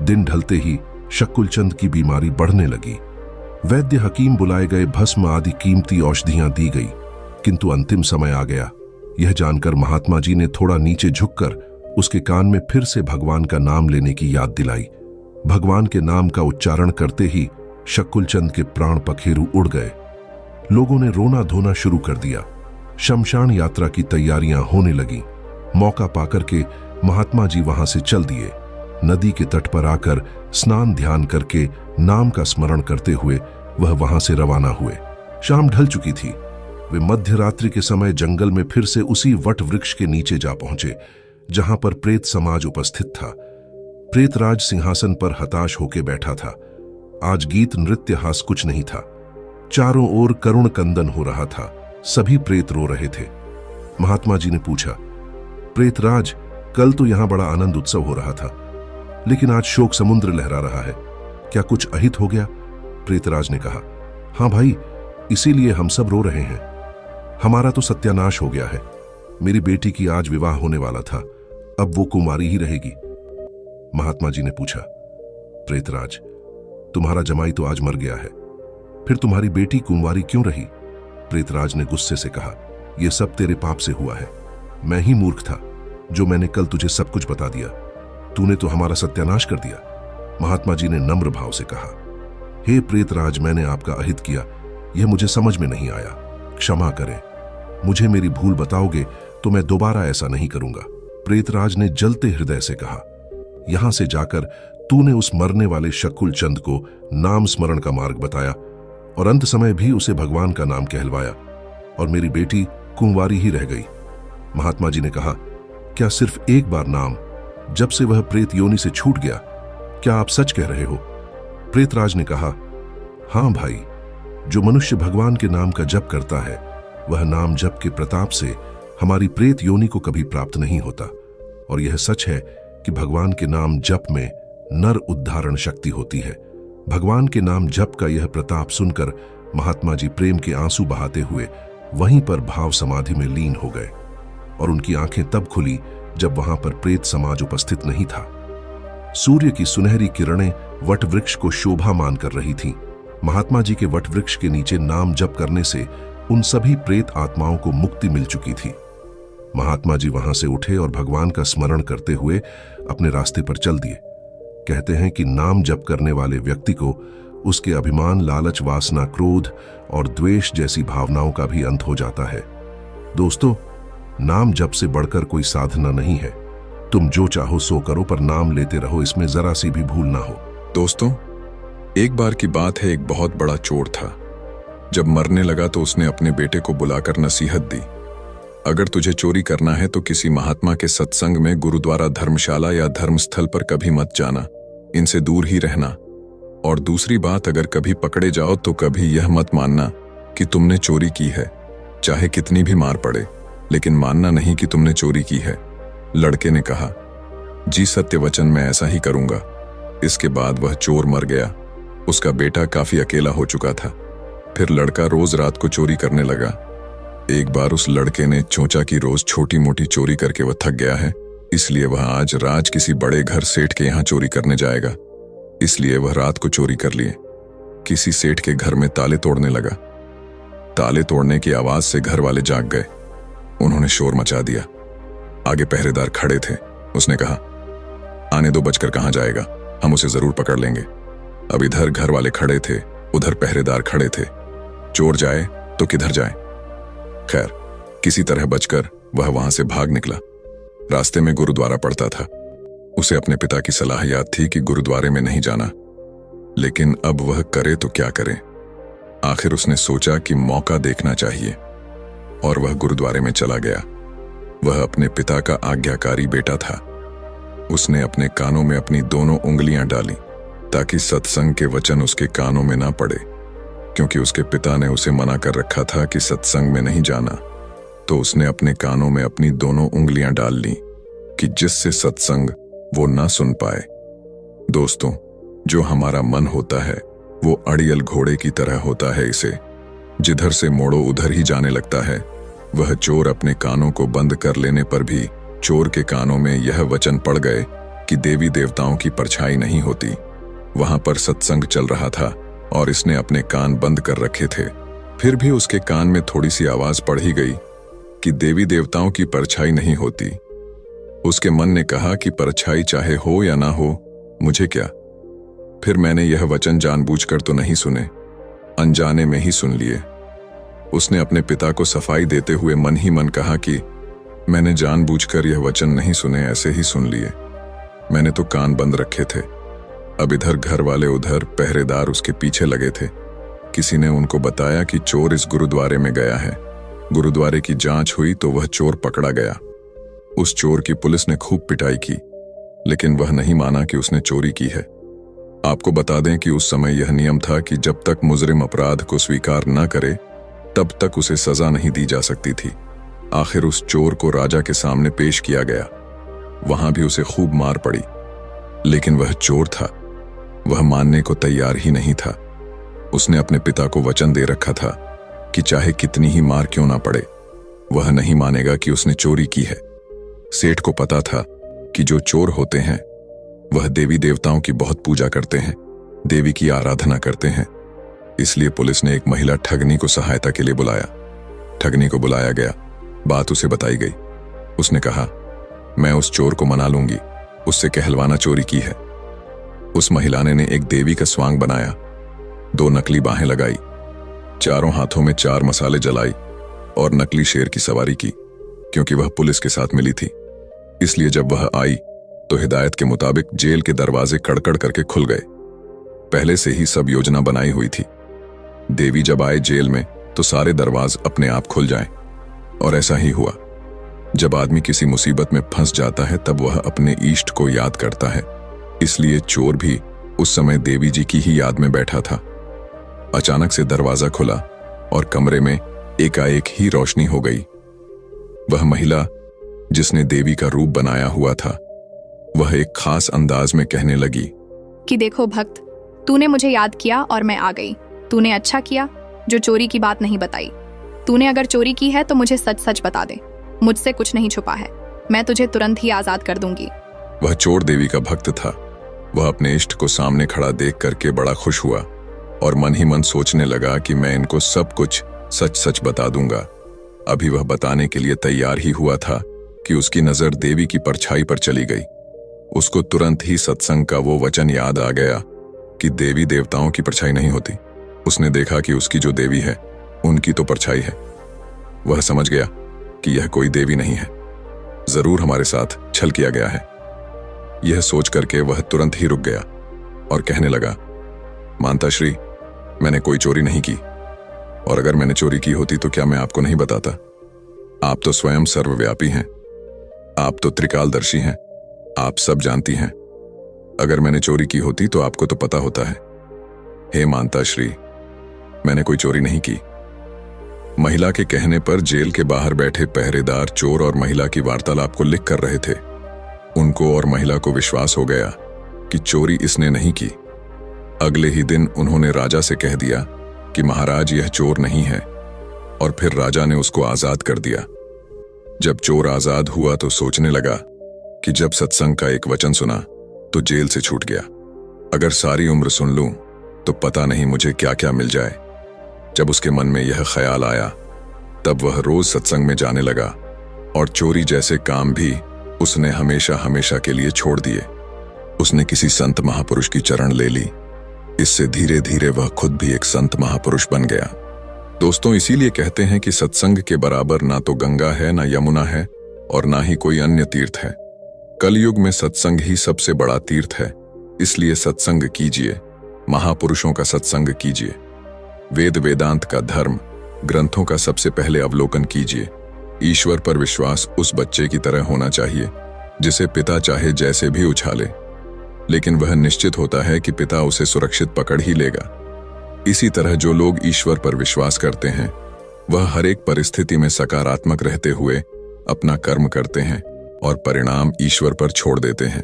F: दिन ढलते ही शक्कुल चंद की बीमारी बढ़ने लगी। वैद्य हकीम बुलाए गए, भस्म आदि कीमती औषधियां दी गई, किंतु अंतिम समय आ गया। यह जानकर महात्मा जी ने थोड़ा नीचे झुककर उसके कान में फिर से भगवान का नाम लेने की याद दिलाई। भगवान के नाम का उच्चारण करते ही शक्कुल चंद के प्राण पखेरु उड़ गए। लोगों ने रोना धोना शुरू कर दिया। शमशान यात्रा की तैयारियां होने लगी। मौका पाकर के महात्मा जी वहां से चल दिए। नदी के तट पर आकर स्नान ध्यान करके नाम का स्मरण करते हुए वह वहां से रवाना हुए। शाम ढल चुकी थी। वे मध्य रात्रि के समय जंगल में फिर से उसी वट वृक्ष के नीचे जा पहुंचे जहां पर प्रेत समाज उपस्थित था। प्रेतराज सिंहासन पर हताश होके बैठा था। आज गीत नृत्य हास कुछ नहीं था। चारों ओर करुण कंदन हो रहा था। सभी प्रेत रो रहे थे। महात्मा जी ने पूछा, प्रेतराज, कल तो यहां बड़ा आनंद उत्सव हो रहा था, लेकिन आज शोक समुद्र लहरा रहा है, क्या कुछ अहित हो गया? प्रेतराज ने कहा, हां भाई, इसीलिए हम सब रो रहे हैं। हमारा तो सत्यानाश हो गया है। मेरी बेटी की आज विवाह होने वाला था, अब वो कुमारी ही रहेगी। महात्मा जी ने पूछा, प्रेतराज, तुम्हारा जमाई तो आज मर गया है, फिर तुम्हारी बेटी कुंवारी क्यों रही? प्रेतराज ने गुस्से से कहा, यह सब तेरे पाप से हुआ है। मैं ही मूर्ख था जो मैंने कल तुझे सब कुछ बता दिया। तूने तो हमारा सत्यानाश कर दिया। महात्मा जी ने नम्र भाव से कहा, हे प्रेतराज, मैंने आपका अहित किया, यह मुझे समझ में नहीं आया, क्षमा करें। मुझे मेरी भूल बताओगे तो मैं दोबारा ऐसा नहीं करूंगा। प्रेतराज ने जलते हृदय से कहा, यहां से जाकर तूने उस मरने वाले शक्कुल चंद को नाम स्मरण का मार्ग बताया और अंत समय भी उसे भगवान का नाम कहलवाया, और मेरी बेटी कुंवारी ही रह गई। महात्मा जी ने कहा, क्या सिर्फ एक बार नाम, जब से वह प्रेत योनि से छूट गया, क्या आप सच कह रहे हो? प्रेतराज ने कहा, हां भाई, जो मनुष्य भगवान के नाम का जप करता है, वह नाम जप के प्रताप से हमारी प्रेत योनि को कभी प्राप्त नहीं होता। और यह सच है कि भगवान के नाम जप में नर उद्धारण शक्ति होती है। भगवान के नाम जप का यह प्रताप सुनकर महात्मा जी प्रेम के आंसू बहाते हुए वहीं पर भाव समाधि में लीन हो गए, और उनकी आंखें तब खुली जब वहां पर प्रेत समाज उपस्थित नहीं था। सूर्य की सुनहरी किरणें वट वृक्ष को शोभा मान कर रही थीं। महात्मा जी के वट वृक्ष के नीचे नाम जप करने से उन सभी प्रेत आत्माओं को मुक्ति मिल चुकी थी। महात्मा जी वहां से उठे और भगवान का स्मरण करते हुए अपने रास्ते पर चल दिए। कहते हैं कि नाम जप करने वाले व्यक्ति को उसके अभिमान, लालच, वासना, क्रोध और द्वेष जैसी भावनाओं का भी अंत हो जाता है। दोस्तों, नाम जप से बढ़कर कोई साधना नहीं है। तुम जो चाहो सो करो, पर नाम लेते रहो, इसमें जरा सी भी भूल ना हो।
A: दोस्तों, एक बार की बात है, एक बहुत बड़ा चोर था। जब मरने लगा तो उसने अपने बेटे को बुलाकर नसीहत दी, अगर तुझे चोरी करना है तो किसी महात्मा के सत्संग में, गुरुद्वारा, धर्मशाला या धर्मस्थल पर कभी मत जाना, इनसे दूर ही रहना। और दूसरी बात, अगर कभी पकड़े जाओ तो कभी यह मत मानना कि तुमने चोरी की है, चाहे कितनी भी मार पड़े, लेकिन मानना नहीं कि तुमने चोरी की है। लड़के ने कहा, जी सत्य वचन, मैं ऐसा ही करूंगा। इसके बाद वह चोर मर गया। उसका बेटा काफी अकेला हो चुका था। फिर लड़का रोज रात को चोरी करने लगा। एक बार उस लड़के ने सोचा कि रोज छोटी मोटी चोरी करके वह थक गया है, इसलिए वह आज राज किसी बड़े घर सेठ के यहाँ चोरी करने जाएगा। इसलिए वह रात को चोरी कर लिए। किसी सेठ के घर में ताले तोड़ने लगा। ताले तोड़ने की आवाज से घर वाले जाग गए। उन्होंने शोर मचा दिया। आगे पहरेदार खड़े थे। उसने कहा, आने दो, बचकर कहां जाएगा, हम उसे जरूर पकड़ लेंगे। अब इधर घर वाले खड़े थे, उधर पहरेदार खड़े थे। चोर जाए तो किधर जाए। खैर, किसी तरह बचकर वह वहां से भाग निकला। रास्ते में गुरुद्वारा पड़ता था। उसे अपने पिता की सलाह याद थी कि गुरुद्वारे में नहीं जाना, लेकिन अब वह करे तो क्या करे। आखिर उसने सोचा कि मौका देखना चाहिए और वह गुरुद्वारे में चला गया। वह अपने पिता का आज्ञाकारी बेटा था। उसने अपने कानों में अपनी दोनों उंगलियां डाली ताकि सत्संग के वचन उसके कानों में ना पड़े, क्योंकि उसके पिता ने उसे मना कर रखा था कि सत्संग में नहीं जाना। तो उसने अपने कानों में अपनी दोनों उंगलियां डाल ली कि जिससे सत्संग वो ना सुन पाए। दोस्तों, जो हमारा मन होता है वो अड़ियल घोड़े की तरह होता है। इसे जिधर से मोड़ो उधर ही जाने लगता है। वह चोर अपने कानों को बंद कर लेने पर भी चोर के कानों में यह वचन पड़ गए कि देवी देवताओं की परछाई नहीं होती। वहां पर सत्संग चल रहा था और इसने अपने कान बंद कर रखे थे। फिर भी उसके कान में थोड़ी सी आवाज पड़ ही गई कि देवी देवताओं की परछाई नहीं होती। उसके मन ने कहा कि परछाई चाहे हो या ना हो, मुझे क्या। फिर मैंने यह वचन जानबूझकर तो नहीं सुने, अनजाने में ही सुन लिए। उसने अपने पिता को सफाई देते हुए मन ही मन कहा कि मैंने जानबूझकर यह वचन नहीं सुने, ऐसे ही सुन लिए। मैंने तो कान बंद रखे थे। अब इधर घर वाले, उधर पहरेदार उसके पीछे लगे थे। किसी ने उनको बताया कि चोर इस गुरुद्वारे में गया है। गुरुद्वारे की जांच हुई तो वह चोर पकड़ा गया। उस चोर की पुलिस ने खूब पिटाई की, लेकिन वह नहीं माना कि उसने चोरी की है। आपको बता दें कि उस समय यह नियम था कि जब तक मुजरिम अपराध को स्वीकार न करे तब तक उसे सजा नहीं दी जा सकती थी। आखिर उस चोर को राजा के सामने पेश किया गया। वहां भी उसे खूब मार पड़ी, लेकिन वह चोर था। वह मानने को तैयार ही नहीं था। उसने अपने पिता को वचन दे रखा था कि चाहे कितनी ही मार क्यों ना पड़े, वह नहीं मानेगा कि उसने चोरी की है। सेठ को पता था कि जो चोर होते हैं वह देवी देवताओं की बहुत पूजा करते हैं, देवी की आराधना करते हैं। इसलिए पुलिस ने एक महिला ठगनी को सहायता के लिए बुलाया। ठगनी को बुलाया गया, बात उसे बताई गई। उसने कहा, मैं उस चोर को मना लूंगी, उससे कहलवाना चोरी की है। उस महिला ने एक देवी का स्वांग बनाया, 2 नकली बाहें लगाई, चारों हाथों में 4 मसाले जलाई और नकली शेर की सवारी की। क्योंकि वह पुलिस के साथ मिली थी, इसलिए जब वह आई तो हिदायत के मुताबिक जेल के दरवाजे कड़कड़ करके खुल गए। पहले से ही सब योजना बनाई हुई थी। देवी जब आए जेल में तो सारे दरवाजे अपने आप खुल जाएं, और ऐसा ही हुआ। जब आदमी किसी मुसीबत में फंस जाता है तब वह अपने इष्ट को याद करता है। इसलिए चोर भी उस समय देवी जी की ही याद में बैठा था। अचानक से दरवाजा खुला और कमरे में एकाएक ही रोशनी हो गई। वह महिला जिसने देवी का रूप बनाया हुआ था, वह एक खास अंदाज में कहने लगी
B: कि देखो भक्त, तूने मुझे याद किया और मैं आ गई। तूने अच्छा किया जो चोरी की बात नहीं बताई। तूने अगर चोरी की है तो मुझे सच सच बता दे, मुझसे कुछ नहीं छुपा है। मैं तुझे तुरंत ही आजाद कर दूंगी।
A: वह चोर देवी का भक्त था। वह अपने इष्ट को सामने खड़ा देख करके बड़ा खुश हुआ और मन ही मन सोचने लगा कि मैं इनको सब कुछ सच सच बता दूंगा। अभी वह बताने के लिए तैयार ही हुआ था कि उसकी नजर देवी की परछाई पर चली गई। उसको तुरंत ही सत्संग का वो वचन याद आ गया कि देवी देवताओं की परछाई नहीं होती। उसने देखा कि उसकी जो देवी है उनकी तो परछाई है। वह समझ गया कि यह कोई देवी नहीं है, जरूर हमारे साथ छल किया गया है। यह सोच करके वह तुरंत ही रुक गया और कहने लगा, मानता श्री, मैंने कोई चोरी नहीं की, और अगर मैंने चोरी की होती तो क्या मैं आपको नहीं बताता? आप तो स्वयं सर्वव्यापी हैं, आप तो त्रिकालदर्शी हैं, आप सब जानती हैं। अगर मैंने चोरी की होती तो आपको तो पता होता है। हे मानता श्री, मैंने कोई चोरी नहीं की। महिला के कहने पर जेल के बाहर बैठे पहरेदार चोर और महिला की वार्तालाप को लिख कर रहे थे। उनको और महिला को विश्वास हो गया कि चोरी इसने नहीं की। अगले ही दिन उन्होंने राजा से कह दिया कि महाराज यह चोर नहीं है, और फिर राजा ने उसको आजाद कर दिया। जब चोर आजाद हुआ तो सोचने लगा कि जब सत्संग का एक वचन सुना तो जेल से छूट गया। अगर सारी उम्र सुन लूं तो पता नहीं मुझे क्या क्या मिल जाए। जब उसके मन में यह ख्याल आया तब वह रोज सत्संग में जाने लगा, और चोरी जैसे काम भी उसने हमेशा हमेशा के लिए छोड़ दिए। उसने किसी संत महापुरुष की चरण ले ली। इससे धीरे धीरे वह खुद भी एक संत महापुरुष बन गया। दोस्तों, इसीलिए कहते हैं कि सत्संग के बराबर ना तो गंगा है, ना यमुना है, और ना ही कोई अन्य तीर्थ है। कलयुग में सत्संग ही सबसे बड़ा तीर्थ है। इसलिए सत्संग कीजिए, महापुरुषों का सत्संग कीजिए। वेद वेदांत का धर्म ग्रंथों का सबसे पहले अवलोकन कीजिए। ईश्वर पर विश्वास उस बच्चे की तरह होना चाहिए जिसे पिता चाहे जैसे भी उछाले, लेकिन वह निश्चित होता है कि पिता उसे सुरक्षित पकड़ ही लेगा। इसी तरह जो लोग ईश्वर पर विश्वास करते हैं वह हर एक परिस्थिति में सकारात्मक रहते हुए अपना कर्म करते हैं और परिणाम ईश्वर पर छोड़ देते हैं।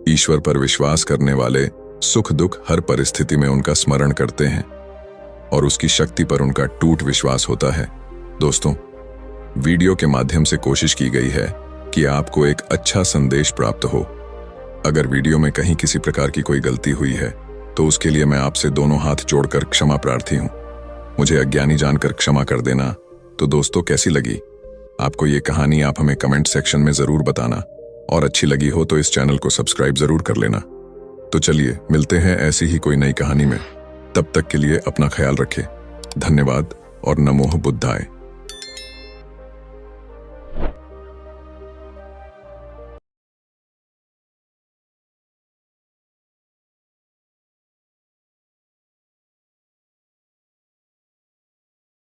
A: ईश्वर पर विश्वास करने वाले सुख दुख हर परिस्थिति में उनका स्मरण करते हैं और उसकी शक्ति पर उनका टूट विश्वास होता है। दोस्तों, वीडियो के माध्यम से कोशिश की गई है कि आपको एक अच्छा संदेश प्राप्त हो। अगर वीडियो में कहीं किसी प्रकार की कोई गलती हुई है तो उसके लिए मैं आपसे दोनों हाथ जोड़कर क्षमा प्रार्थी हूं। मुझे अज्ञानी जानकर क्षमा कर देना। तो दोस्तों, कैसी लगी आपको ये कहानी? आप हमें कमेंट सेक्शन में जरूर बताना, और अच्छी लगी हो तो इस चैनल को सब्सक्राइब जरूर कर लेना। तो चलिए मिलते हैं ऐसी ही कोई नई कहानी में। तब तक के लिए अपना ख्याल रखें। धन्यवाद और नमो बुद्धाय।